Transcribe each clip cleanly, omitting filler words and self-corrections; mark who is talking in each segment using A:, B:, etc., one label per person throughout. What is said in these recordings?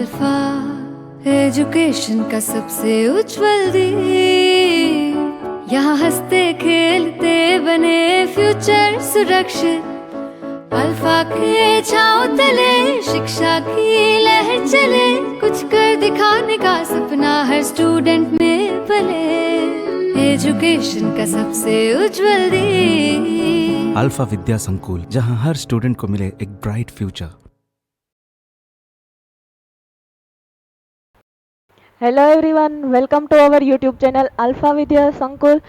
A: Alpha education का सबसे उज्जवल दीप, यहाँ हंसते खेलते बने फ्यूचर सुरक्षित। अल्फा के छाँव तले शिक्षा की लहर चले, कुछ कर दिखाने का सपना हर स्टूडेंट में पले। एजुकेशन का सबसे उज्जवल दीप,
B: अल्फा विद्या संकुल, जहां हर स्टूडेंट को मिले एक bright future.
C: Hello everyone, welcome to our YouTube channel Alpha Vidya Sankul,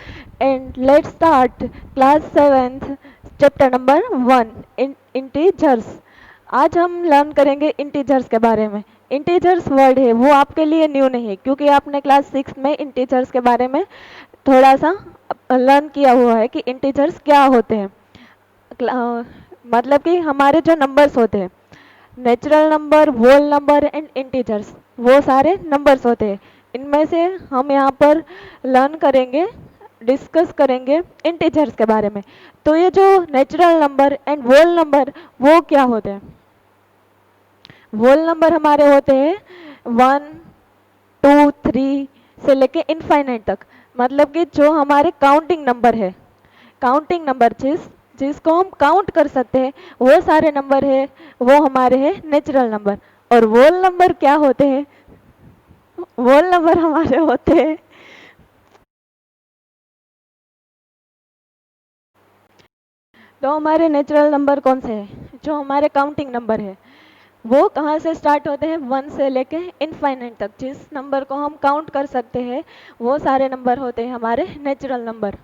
C: and let's start class 7th chapter number 1 integers। आज हम लर्न करेंगे इंटीजर्स के बारे में। इंटीजर्स वर्ड है वो आपके लिए न्यू नहीं है, क्योंकि आपने क्लास 6 में इंटीजर्स के बारे में थोड़ा सा लर्न किया हुआ है कि इंटीजर्स क्या होते हैं। मतलब कि हमारे जो नंबर्स होते हैं, natural number, whole number and integers, वो सारे नंबर्स होते हैं। इनमें से हम यहाँ पर लर्न करेंगे, डिस्कस करेंगे इंटीजर्स के बारे में। तो ये जो natural number and whole number वो क्या होते हैं? होल नंबर हमारे होते हैं 1, 2, 3 से लेके इनफाइनाइट तक। मतलब कि जो हमारे काउंटिंग नंबर है, काउंटिंग नंबर जिसको हम काउंट कर सकते हैं, वो सारे नंबर है वो हमारे हैं नेचुरल नंबर। और होल नंबर क्या होते हैं? होल नंबर हमारे होते हैं तो हमारे नेचुरल नंबर कौन से हैं? जो हमारे काउंटिंग नंबर है वो कहाँ से स्टार्ट होते हैं? 1 से लेके इनफाइनाइट तक। जिस नंबर को हम काउंट कर सकते हैं वो सारे नंबर होते हैं हमारे नेचुरल नंबर।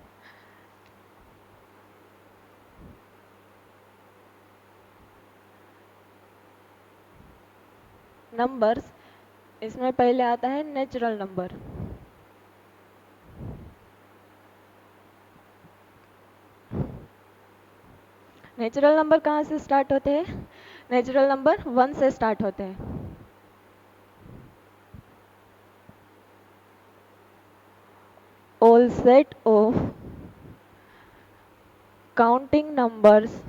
C: नंबर्स, इसमें पहले आता है नेचुरल नंबर। नेचुरल नंबर कहाँ से स्टार्ट होते हैं? नेचुरल नंबर 1 से स्टार्ट होते हैं। All set of counting numbers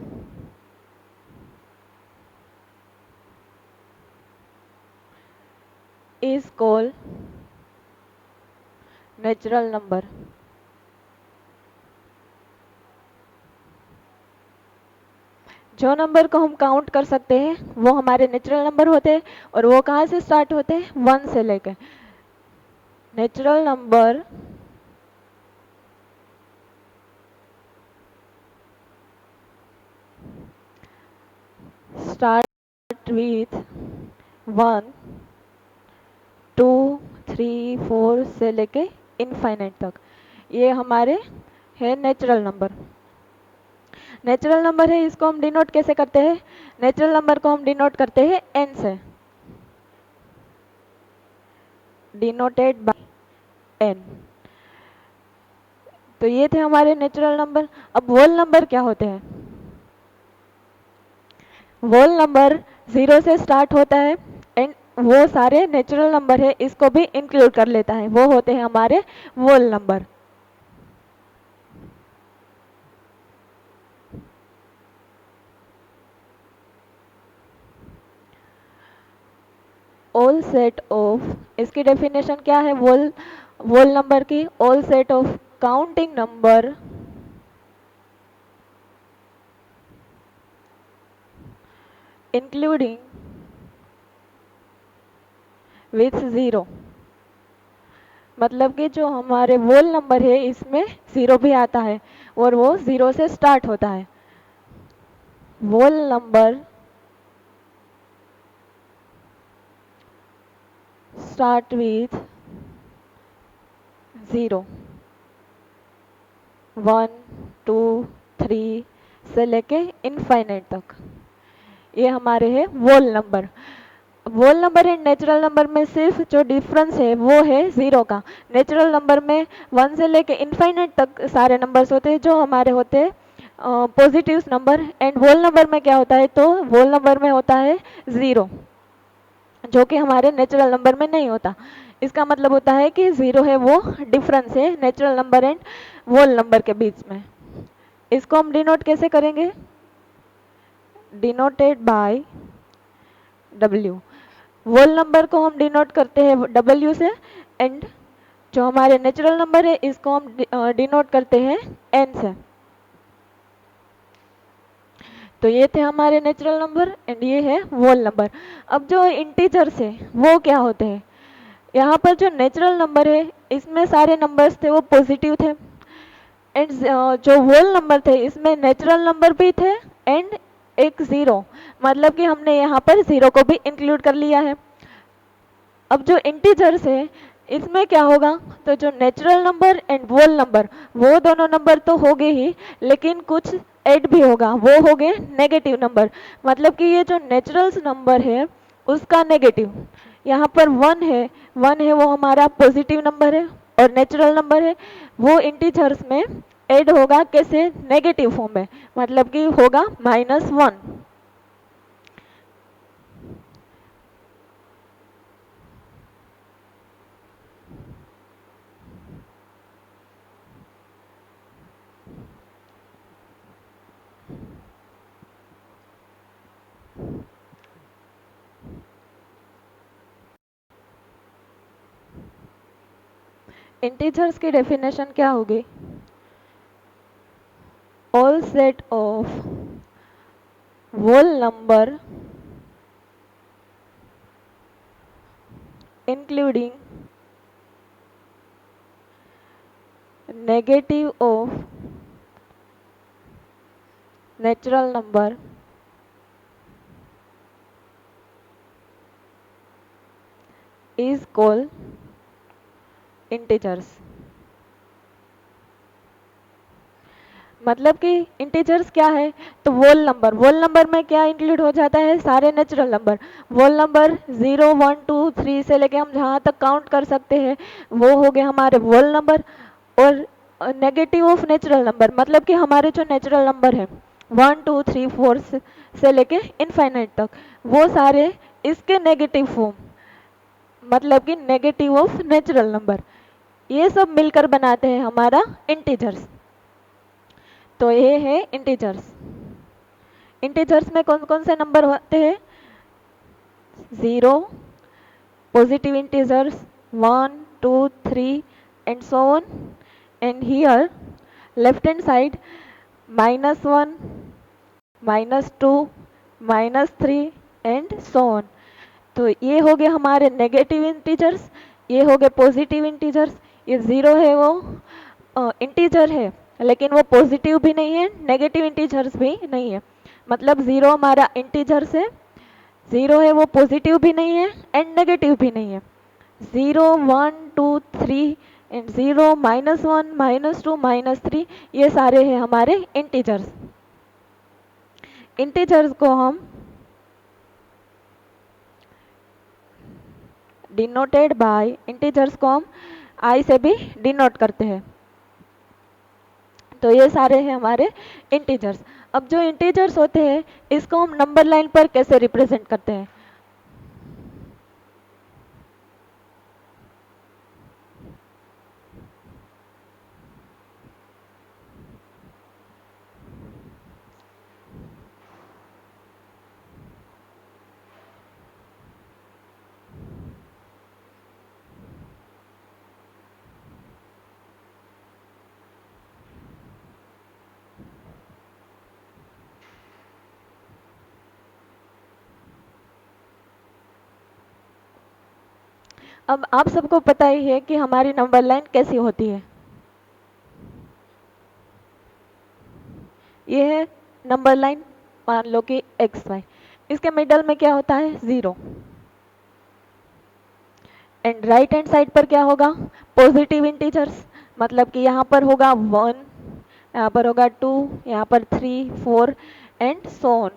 C: is called natural number। जो नंबर को हम काउंट कर सकते हैं वो हमारे नेचुरल नंबर होते हैं। और वो कहाँ से स्टार्ट होते हैं? 1 से लेकर। नेचुरल नंबर स्टार्ट विथ 1, 2, 3, 4 से लेके इनफाइनाइट तक। ये हमारे है नेचुरल नंबर। नेचुरल नंबर है, इसको हम डिनोट कैसे करते हैं? नेचुरल नंबर को हम डिनोट करते हैं n से, डिनोटेड बाय n। तो ये थे हमारे नेचुरल नंबर। अब होल नंबर क्या होते हैं? होल नंबर 0 से स्टार्ट होता है एंड वो सारे नेचुरल नंबर है इसको भी इंक्लूड कर लेता है, वो होते हैं हमारे whole number. All set of, इसकी डेफिनेशन क्या है होल नंबर की? All set of counting number including with 0। मतलब कि जो हमारे होल नंबर है इसमें 0 भी आता है और वो 0 से स्टार्ट होता है। होल नंबर स्टार्ट विथ 0, 1, 2, 3 से लेके इनफाइनाइट तक। ये हमारे हैं whole number. Whole number and natural number में सिर्फ जो डिफरेंस है वो है 0 का। नेचुरल नंबर में 1 से लेके इनफाइनाइट तक सारे नंबर्स होते हैं जो हमारे होते हैं positive number. And whole number में क्या होता है? तो होल नंबर में होता है 0, जो कि हमारे नेचुरल नंबर में नहीं होता। इसका मतलब होता है कि 0 है वो डिफरेंस है natural number and whole number के बीच में। इसको हम डिनोट कैसे करेंगे? Denoted by W। Whole number को हम डिनोट करते हैं W से, एंड जो हमारे नेचुरल नंबर है इसको हम डिनोट करते हैं N से। तो ये थे हमारे नेचुरल नंबर एंड ये है होल नंबर। अब जो इंटीजर्स है वो क्या होते हैं? यहाँ पर जो नेचुरल नंबर है इसमें सारे नंबर्स थे वो पॉजिटिव थे, एंड जो होल नंबर थे इसमें नेचुरल नंबर भी थे एंड एक ज़ीरो, मतलब कि हमने यहाँ पर ज़ीरो को भी इंक्लूड कर लिया है। अब जो इंटीजर्स है इसमें क्या होगा, तो जो natural number and whole number वो दोनों नंबर तो हो गए ही, लेकिन कुछ ऐड भी होगा, वो हो गए नेगेटिव नंबर। मतलब कि ये जो नेचुरल नंबर है उसका नेगेटिव, यहाँ पर वन है वो हमारा पॉजिटिव नंबर है, और नेचुरल नंबर है वो इंटीजर्स में ऐड होगा कैसे, नेगेटिव फॉर्म में, मतलब कि होगा -1। इंटीजर्स की डेफिनेशन क्या होगी? All set of whole number including negative of natural number is called integers। मतलब कि इंटीजर्स क्या है, तो वोल नंबर में क्या इंक्लूड हो जाता है, सारे नेचुरल नंबर। वोल नंबर 0 1 2 3 से लेके हम जहाँ तक काउंट कर सकते हैं वो हो गए हमारे वोल नंबर। और नेगेटिव ऑफ नेचुरल नंबर, मतलब कि हमारे जो नेचुरल नंबर है 1 2 3 4 से लेके इनफाइनाइट तक, वो सारे इसके नेगेटिव फॉर्म, मतलब कि नेगेटिव ऑफ नेचुरल नंबर, ये सब मिलकर बनाते हैं हमारा इंटीजर्स। तो ये है इंटीजर्स। इंटीजर्स में कौन कौन से नंबर होते हैं? 0, positive integers 1 2 3 and so on, and here left hand side -1 -2 -3 and so on। तो ये हो गए हमारे नेगेटिव इंटीजर्स, ये हो गए पॉजिटिव इंटीजर्स। ये 0 है वो इंटीजर है लेकिन वो पॉजिटिव भी नहीं है, नेगेटिव इंटीजर्स भी नहीं है, मतलब 0 हमारा इंटीजर से 0 है वो पॉजिटिव भी नहीं है एंड नेगेटिव भी नहीं है। 0 1 2 3 एंड 0 -1 -2 -3 ये सारे हैं हमारे इंटीजर्स। इंटीजर्स को हम डिनोटेड बाय, इंटीजर्स को हम आई से भी डिनोट करते हैं। तो ये सारे हैं हमारे इंटीजर्स। अब जो इंटीजर्स होते हैं इसको हम नंबर लाइन पर कैसे रिप्रेजेंट करते हैं? अब आप सबको पता ही है कि हमारी नंबर लाइन कैसी होती है। ये है नंबर लाइन, मान लो कि XY, इसके मिडल में क्या होता है 0, एंड राइट हैंड साइड पर क्या होगा, पॉजिटिव इंटीजर्स, मतलब कि यहाँ पर होगा 1, यहाँ पर होगा 2, यहाँ पर 3 4 एंड सो ऑन।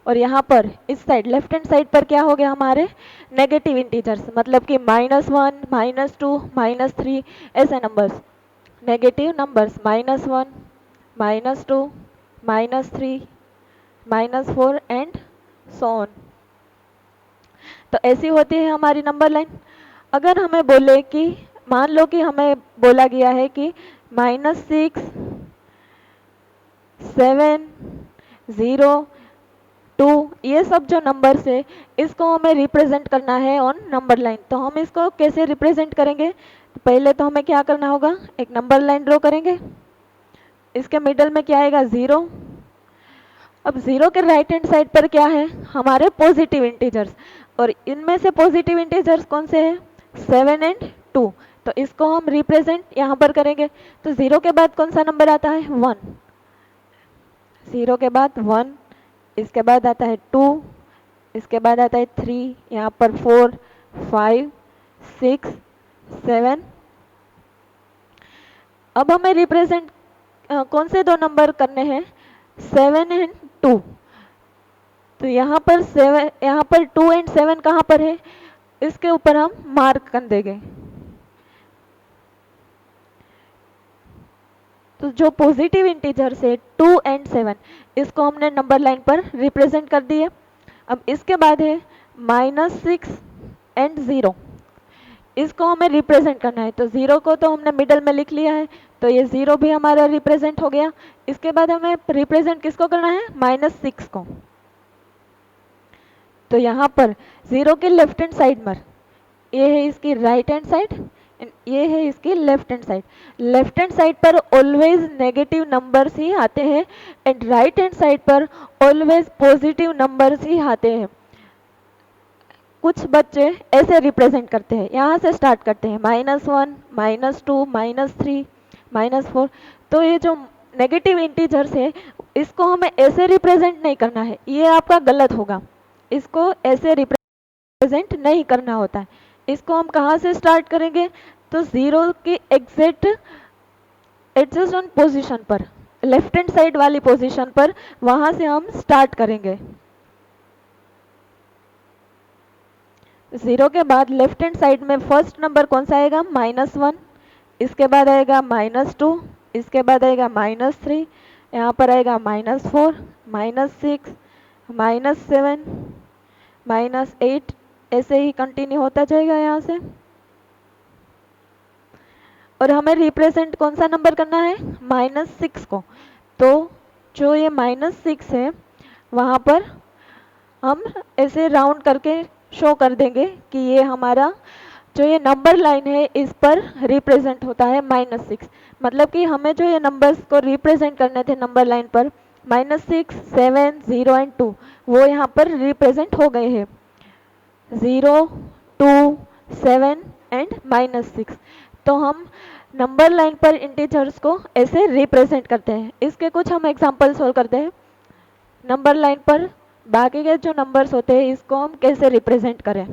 C: और यहाँ पर इस साइड लेफ्ट हैंड साइड पर क्या हो गया हमारे नेगेटिव इंटीजर्स, मतलब कि -1 -2 -3 ऐसे numbers, negative numbers -1 -2 -3 -4 and so on. तो ऐसी होती है हमारी नंबर लाइन। अगर हमें बोले कि मान लो कि हमें बोला गया है कि -6 7 0 2, ये सब जो नंबर्स है इसको हमें रिप्रेजेंट करना है ऑन नंबर लाइन। तो हम इसको कैसे रिप्रेजेंट करेंगे? तो पहले तो हमें क्या करना होगा, एक नंबर लाइन ड्रॉ करेंगे। इसके मिडल में क्या आएगा, 0। अब 0 के राइट हैंड साइड पर क्या है, हमारे पॉजिटिव इंटीजर्स, और इनमें से पॉजिटिव इंटीजर्स कौन से हैं, 7 एंड 2। तो इसको हम रिप्रेजेंट यहाँ पर करेंगे। तो 0 के बाद कौन सा नंबर आता है, 1। 0 के बाद 1, इसके बाद आता है 2, इसके बाद आता है 3, यहाँ पर 4, 5, 6, 7। अब हमें रिप्रेजेंट कौन से दो नंबर करने हैं, 7 एंड 2। तो यहाँ पर 7, यहाँ पर 2 एंड 7 कहाँ पर है, इसके ऊपर हम मार्क कर देंगे। तो जो पॉजिटिव इंटीजर्स है 2 एंड 7, इसको हमने नंबर लाइन पर रिप्रेजेंट कर दिए। अब इसके बाद है -6 एंड 0, इसको हमें रिप्रेजेंट करना है। तो 0 को तो हमने मिडल में लिख लिया है, तो ये 0 भी हमारा रिप्रेजेंट हो गया। इसके बाद हमें रिप्रेजेंट किसको करना है, -6 को। तो यहाँ पर 0 के लेफ्ट हैंड साइड पर ये है इसकी राइट हैंड साइड, ये है इसकी left hand side. Left hand side पर ऑलवेज नेगेटिव नंबर्स ही आते हैं एंड राइट हैंड साइड पर ऑलवेज पॉजिटिव नंबर्स ही आते हैं। कुछ बच्चे ऐसे रिप्रेजेंट करते हैं, यहाँ से स्टार्ट करते हैं, -1, -2, -3, -4। तो ये जो नेगेटिव इंटीजर्स है इसको हमें ऐसे रिप्रेजेंट नहीं करना है, ये आपका गलत होगा। इसको ऐसे रिप्रेजेंट नहीं करना होता है। इसको हम कहाँ से स्टार्ट करेंगे, तो 0 की एग्जैक्ट ऑन पोजीशन पर, लेफ्ट हैंड साइड वाली पोजीशन पर, वहां से हम स्टार्ट करेंगे। 0 के बाद लेफ्ट हैंड साइड में फर्स्ट नंबर कौन सा आएगा, -1, इसके बाद आएगा -2, इसके बाद आएगा -3, यहाँ पर आएगा -4, -6, -7, -8, ऐसे ही कंटिन्यू होता जाएगा यहाँ से। और हमें रिप्रेजेंट कौन सा नंबर करना है, -6 को। तो जो ये -6 है वहाँ पर हम ऐसे राउंड करके शो कर देंगे कि ये हमारा जो ये नंबर लाइन है इस पर रिप्रेजेंट होता है -6। मतलब कि हमें जो ये नंबर्स को रिप्रेजेंट करने थे नंबर लाइन पर, -6, 7, 0 एंड 2, वो यहाँ पर रिप्रेजेंट हो गए हैं, 0, 2, 7 एंड -6। तो हम नंबर लाइन पर इंटीजर्स को ऐसे रिप्रेजेंट करते हैं। इसके कुछ हम एग्जांपल सोल्व करते हैं। नंबर लाइन पर बाकी के जो नंबर्स होते हैं इसको हम कैसे रिप्रेजेंट करें।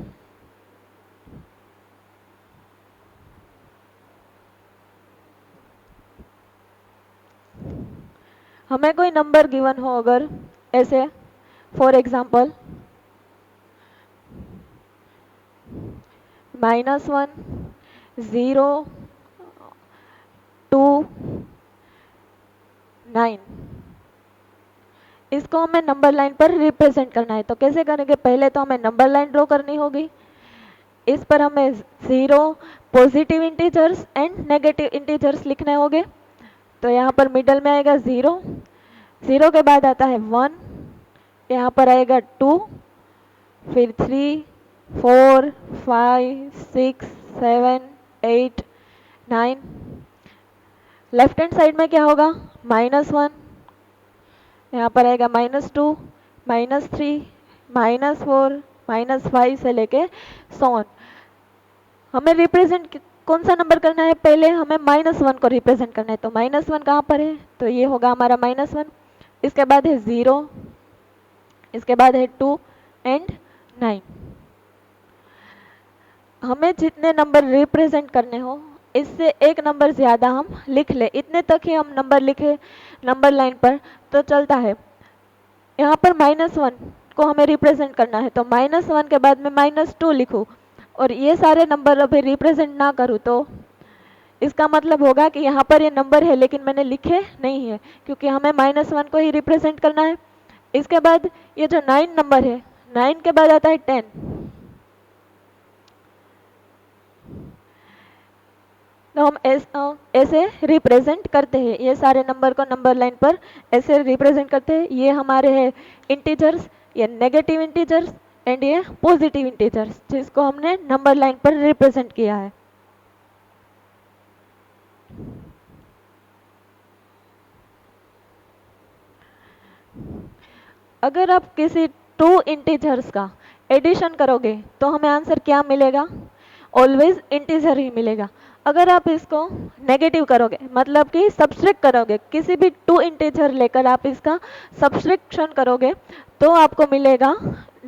C: हमें कोई नंबर गिवन हो अगर ऐसे, फॉर एग्जांपल -1, 0, 2, 9, इसको हमें नंबर लाइन पर रिप्रेजेंट करना है। तो कैसे करेंगे, पहले तो हमें नंबर लाइन ड्रॉ करनी होगी। इस पर हमें 0 positive integers and negative integers लिखने होंगे। तो यहाँ पर मिडल में आएगा 0, 0 के बाद आता है 1, यहाँ पर आएगा 2, फिर 3, 4, 5, 6, 7, 8, 9। लेफ्ट हैंड साइड में क्या होगा, -1, यहाँ पर आएगा -2, -3, -4, -5 से लेके so on। हमें रिप्रेजेंट कौन सा नंबर करना है, पहले हमें -1 को रिप्रेजेंट करना है। तो -1 कहाँ पर है, तो ये होगा हमारा -1। इसके बाद है 0, इसके बाद है 2 एंड 9। हमें जितने नंबर रिप्रेजेंट करने हो इससे एक नंबर ज़्यादा हम लिख ले, इतने तक ही हम नंबर लिखे नंबर लाइन पर तो चलता है। यहाँ पर -1 को हमें रिप्रेजेंट करना है, तो -1 के बाद में -2 लिखूँ और ये सारे नंबर अभी रिप्रेजेंट ना करूँ तो इसका मतलब होगा कि यहाँ पर ये नंबर है लेकिन मैंने लिखे नहीं है, क्योंकि हमें -1 को ही रिप्रेजेंट करना है। इसके बाद ये जो 9 नंबर है, 9 के बाद आता है 10। तो हम ऐसे रिप्रेजेंट करते हैं, ये सारे नंबर को नंबर लाइन पर ऐसे रिप्रेजेंट करते हैं। ये हमारे हैं इंटीजर्स, ये नेगेटिव इंटीजर्स एंड ये पॉजिटिव इंटीजर्स, जिसको हमने नंबर लाइन पर रिप्रेजेंट किया है। अगर आप किसी टू इंटीजर्स का एडिशन करोगे तो हमें आंसर क्या मिलेगा? ऑलवेज इंटीजर ही मिलेगा। अगर आप इसको नेगेटिव करोगे, मतलब कि सब्सट्रैक्ट करोगे, किसी भी टू इंटीजर लेकर आप इसका सब्सट्रैक्शन करोगे तो आपको मिलेगा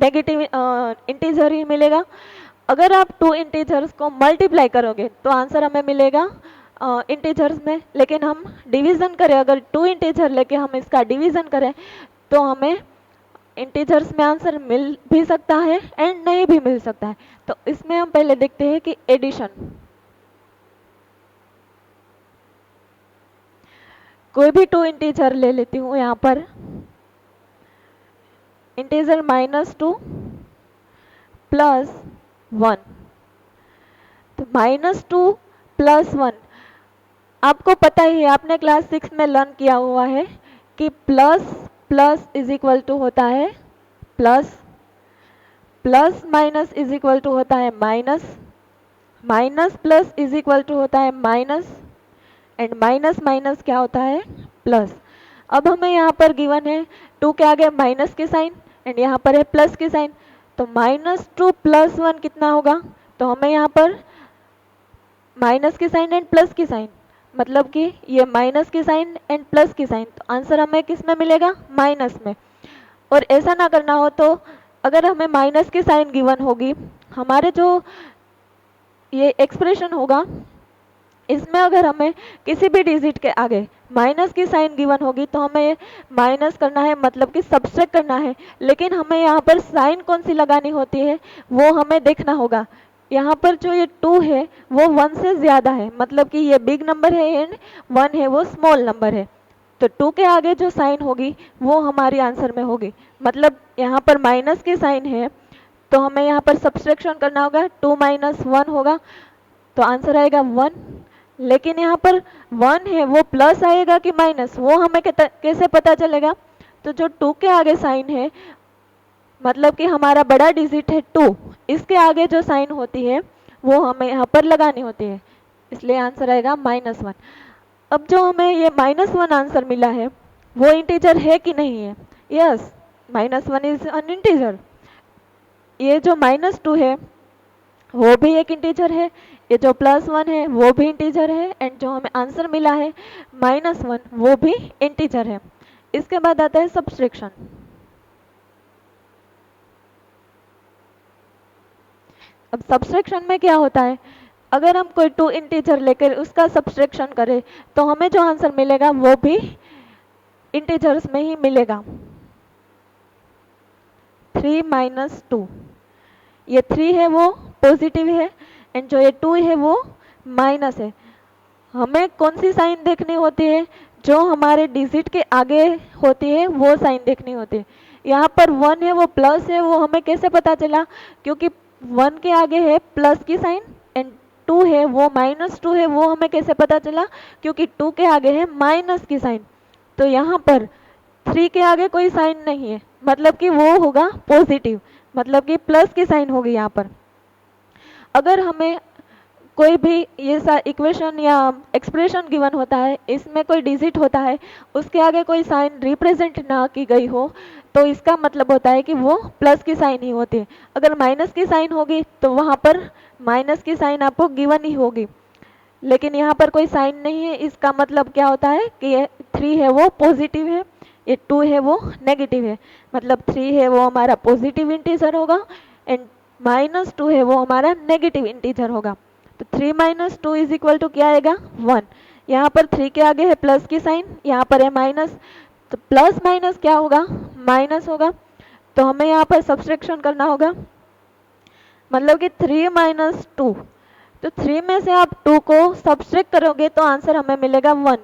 C: नेगेटिव इंटीजर ही मिलेगा। अगर आप टू इंटीजर्स को मल्टीप्लाई करोगे तो आंसर हमें मिलेगा इंटीजर्स में, लेकिन हम डिवीजन करें, अगर टू इंटीजर लेके हम इसका डिवीजन करें तो हमें इंटीजर्स में आंसर मिल भी सकता है एंड नहीं भी मिल सकता है। तो इसमें हम पहले देखते हैं कि एडिशन। कोई भी टू इंटीजर ले लेती हूँ यहाँ पर, इंटीजर -2 + 1, तो -2 + 1 आपको पता ही है, आपने क्लास 6 में लर्न किया हुआ है कि plus plus is equal to होता है plus, plus minus is equal to होता है minus, minus plus is equal to होता है माइनस, एंड माइनस माइनस क्या होता है? प्लस। अब हमें यहाँ पर गिवन है 2 के आगे माइनस के साइन एंड यहाँ पर है प्लस के साइन, तो -2 + 1 कितना होगा? तो हमें यहाँ पर माइनस के साइन एंड प्लस के साइन, मतलब कि ये माइनस के साइन एंड प्लस के साइन, तो आंसर हमें किस में मिलेगा? माइनस में। और ऐसा ना करना हो तो अगर हमें माइनस की साइन गिवन होगी, हमारे जो ये एक्सप्रेशन होगा इसमें अगर हमें किसी भी डिजिट के आगे माइनस की साइन गिवन होगी तो हमें माइनस करना है, मतलब कि सब्सट्रैक्ट करना है, लेकिन हमें यहाँ पर साइन कौन सी लगानी होती है वो हमें देखना होगा। यहाँ पर जो ये 2 है वो 1 से ज़्यादा है, मतलब कि ये बिग नंबर है एंड 1 है वो स्मॉल नंबर है, तो 2 के आगे जो साइन होगी वो हमारी आंसर में होगी। मतलब यहाँ पर माइनस की साइन है तो हमें यहाँ पर सब्सट्रैक्शन करना होगा, 2 - 1 होगा तो आंसर आएगा 1। लेकिन यहाँ पर 1 है वो प्लस आएगा कि माइनस, वो हमें कैसे पता चलेगा? तो जो 2 के आगे साइन है, मतलब कि हमारा बड़ा डिजिट है 2, इसके आगे जो साइन होती है वो हमें यहाँ पर लगानी होती है, इसलिए आंसर आएगा -1। अब जो हमें ये -1 आंसर मिला है वो इंटीजर है कि नहीं है? Yes, -1 is an integer. ये जो -2 है वो भी एक इंटीजर है, ये जो +1 है वो भी इंटीजर है, एंड जो हमें आंसर मिला है -1 वो भी इंटीजर है। इसके बाद आता है सब्सट्रैक्शन। अब सब्सट्रैक्शन में क्या होता है? अगर हम कोई 2 इंटीजर लेकर उसका सब्सट्रैक्शन करें तो हमें जो आंसर मिलेगा वो भी इंटीजर्स में ही मिलेगा। 3 - 2, ये 3 है वो पॉजिटिव है एंड जो ये 2 है वो माइनस है। हमें कौन सी साइन देखनी होती है? जो हमारे डिजिट के आगे होती है वो साइन देखनी होती है। यहाँ पर 1 है वो प्लस है, वो हमें कैसे पता चला? क्योंकि 1 के आगे है प्लस की साइन एंड 2 है वो -2 है, वो हमें कैसे पता चला? क्योंकि 2 के आगे है माइनस की साइन। तो यहाँ पर 3 के आगे कोई साइन नहीं है, मतलब कि वो होगा पॉजिटिव, मतलब कि प्लस की साइन होगी यहाँ पर। अगर हमें कोई भी ये सा इक्वेशन या एक्सप्रेशन गिवन होता है, इसमें कोई डिजिट होता है, उसके आगे कोई साइन रिप्रेजेंट ना की गई हो, तो इसका मतलब होता है कि वो प्लस की साइन ही होती है। अगर माइनस की साइन होगी तो वहाँ पर माइनस की साइन आपको गिवन ही होगी, लेकिन यहाँ पर कोई साइन नहीं है, इसका मतलब क्या होता है कि ये 3 है वो पॉजिटिव है, ये 2 है वो नेगेटिव है, मतलब 3 है वो हमारा पॉजिटिव इंटीजर होगा एंड -2 है वो हमारा नेगेटिव इंटीजर होगा। तो 3 - 2 इज इक्वल टू क्या आएगा? 1। यहाँ पर 3 के आगे है प्लस की साइन, यहाँ पर है माइनस, तो प्लस माइनस क्या होगा? माइनस होगा, तो हमें यहाँ पर सब्सट्रैक्शन करना होगा, मतलब कि 3 - 2, तो 3 में से आप 2 को सब्सट्रैक्ट करोगे तो आंसर हमें मिलेगा 1।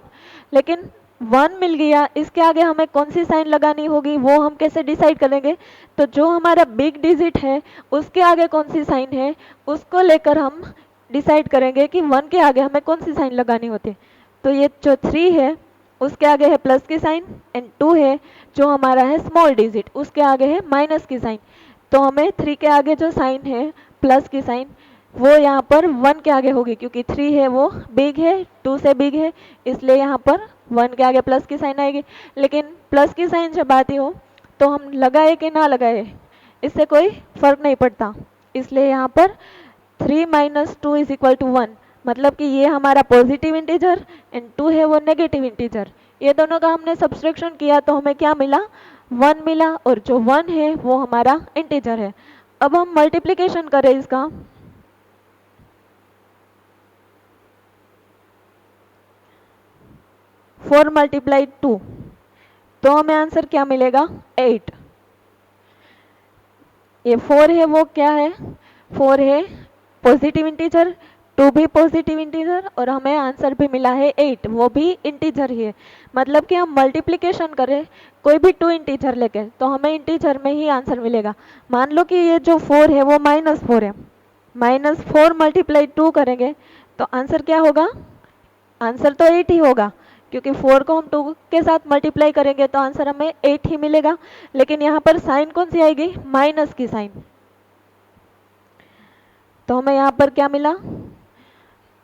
C: लेकिन 1 मिल गया, इसके आगे हमें कौन सी साइन लगानी होगी वो हम कैसे डिसाइड करेंगे? तो जो हमारा बिग डिजिट है उसके आगे कौन सी साइन है उसको लेकर हम डिसाइड करेंगे कि 1 के आगे हमें कौन सी साइन लगानी होती है। तो ये जो 3 है उसके आगे है प्लस की साइन, एंड 2 है जो हमारा है स्मॉल डिजिट, उसके आगे है माइनस की साइन। तो हमें 3 के आगे जो साइन है प्लस की साइन, वो यहाँ पर 1 के आगे होगी, क्योंकि 3 है वो बिग है, 2 से बिग है, इसलिए यहाँ पर 1 के आगे प्लस की साइन आएगी। लेकिन प्लस की साइन जब आती हो तो हम लगाए कि ना लगाए, इससे कोई फर्क नहीं पड़ता, इसलिए यहाँ पर 3 माइनस 2 इज इक्वल टू 1, मतलब कि ये हमारा पॉजिटिव इंटीजर एंड 2 है वो नेगेटिव इंटीजर। ये दोनों का हमने सब्सट्रैक्शन किया तो हमें क्या मिला, 1 मिला, और जो 1 है वो हमारा इंटीजर है। अब हम मल्टीप्लिकेशन करें इसका, फोर मल्टीप्लाई 2, तो हमें आंसर क्या मिलेगा, 8। ये 4 है वो क्या है, 4 है पॉजिटिव इंटीजर, 2 भी पॉजिटिव इंटीजर, और हमें आंसर भी मिला है 8, वो भी इंटीजर ही है। मतलब कि हम मल्टीप्लिकेशन करें कोई भी 2 इंटीजर लेके तो हमें इंटीजर में ही आंसर मिलेगा। मान लो कि ये जो 4 है वो -4 है, -4 मल्टीप्लाई 2 करेंगे तो आंसर क्या होगा, आंसर तो 8 ही होगा, क्योंकि 4 को हम 2 के साथ मल्टीप्लाई करेंगे तो आंसर हमें 8 ही मिलेगा। लेकिन यहाँ पर साइन कौन सी आएगी, माइनस की साइन, तो हमें यहाँ पर क्या मिला,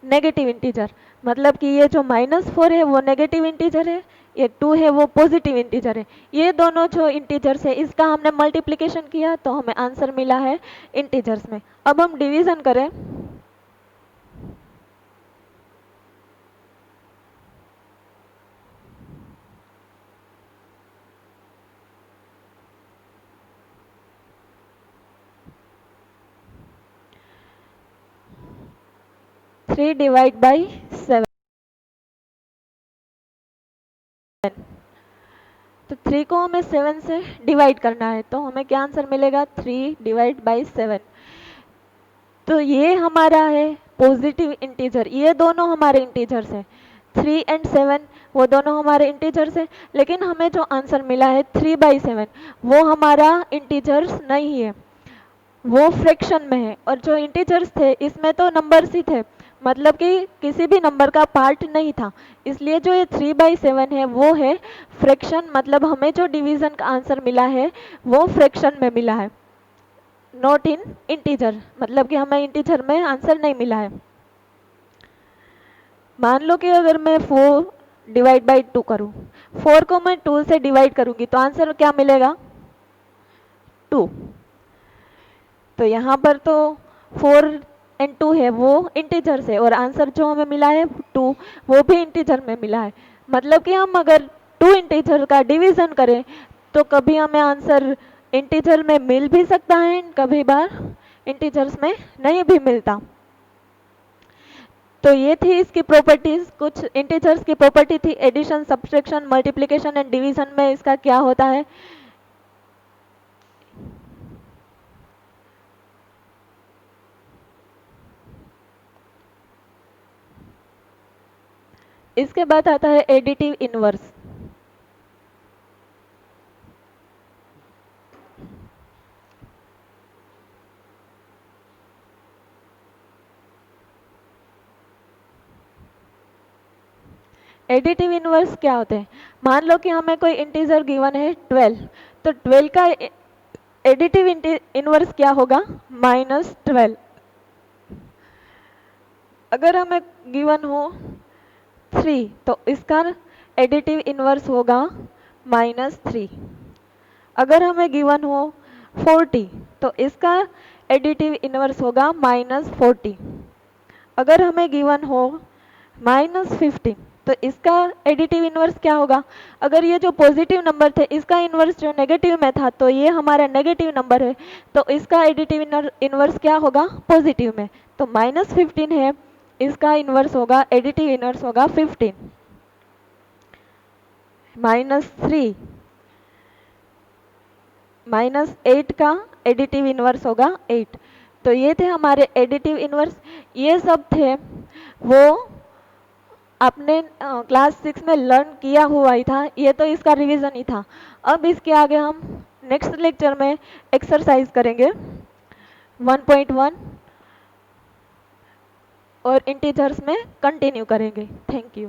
C: नेगेटिव इंटीजर। मतलब कि ये जो -4 है वो नेगेटिव इंटीजर है, ये 2 है वो पॉजिटिव इंटीजर है। ये दोनों जो इंटीजर्स है इसका हमने मल्टीप्लिकेशन किया तो हमें आंसर मिला है इंटीजर्स में। अब हम डिवीजन करें, थ्री डिवाइड बाई 7, तो 3 को हमें 7 से डिवाइड करना है तो हमें क्या आंसर मिलेगा, 3 डिवाइड बाई 7। तो ये हमारा है पॉजिटिव इंटीजर, ये दोनों हमारे इंटीजर्स हैं, 3 एंड 7 वो दोनों हमारे इंटीजर्स हैं। लेकिन हमें जो आंसर मिला है 3/7 वो हमारा इंटीजर्स नहीं है, वो फ्रैक्शन में है, और जो इंटीजर्स थे इसमें तो नंबर्स ही थे, मतलब कि किसी भी नंबर का पार्ट नहीं था, इसलिए जो ये 3/7 है वो है फ्रैक्शन, मतलब हमें जो डिवीजन का आंसर मिला है वो फ्रैक्शन में मिला है, नॉट इन इंटीजर, मतलब कि हमें इंटीजर में आंसर नहीं मिला है। मान लो कि अगर मैं 4 डिवाइड बाई 2 करूँ, 4 को मैं 2 से डिवाइड करूँगी तो आंसर क्या मिलेगा, 2। तो यहाँ पर तो 4 एंड 2 है वो इंटीजर है, और आंसर जो हमें मिला है 2 वो भी इंटीजर में मिला है। मतलब कि हम अगर 2 इंटीजर का डिवीजन करें तो कभी हमें आंसर इंटीजर में मिल भी सकता है, कभी बार इंटीजर्स में नहीं भी मिलता। तो ये थी इसकी प्रॉपर्टीज, कुछ इंटीजर्स की प्रॉपर्टी थी addition, subtraction, multiplication and division में इसका क्या होता है। इसके बाद आता है एडिटिव इनवर्स। एडिटिव इनवर्स क्या होते हैं, मान लो कि हमें कोई इंटीजर गिवन है 12, तो 12 का एडिटिव इनवर्स क्या होगा, -12। अगर हमें गिवन हो 3 तो इसका एडिटिव इनवर्स होगा -3। अगर हमें गिवन हो 40 तो इसका एडिटिव इनवर्स होगा -40। अगर हमें गिवन हो -15 तो इसका एडिटिव इनवर्स क्या होगा, अगर ये जो पॉजिटिव नंबर थे इसका इनवर्स जो नेगेटिव में था तो ये हमारा नेगेटिव नंबर है, तो इसका एडिटिव इनवर्स क्या होगा, पॉजिटिव में। तो -15 है, इसका इनवर्स होगा, एडिटिव इनवर्स होगा 15। -3, -8 का एडिटिव इनवर्स होगा 8। तो ये थे हमारे एडिटिव इनवर्स, ये सब थे वो आपने क्लास 6 में लर्न किया हुआ ही था, ये तो इसका रिवीजन ही था। अब इसके आगे हम नेक्स्ट लेक्चर में एक्सरसाइज करेंगे 1.1 और इंटीजर्स में कंटिन्यू करेंगे। Thank you.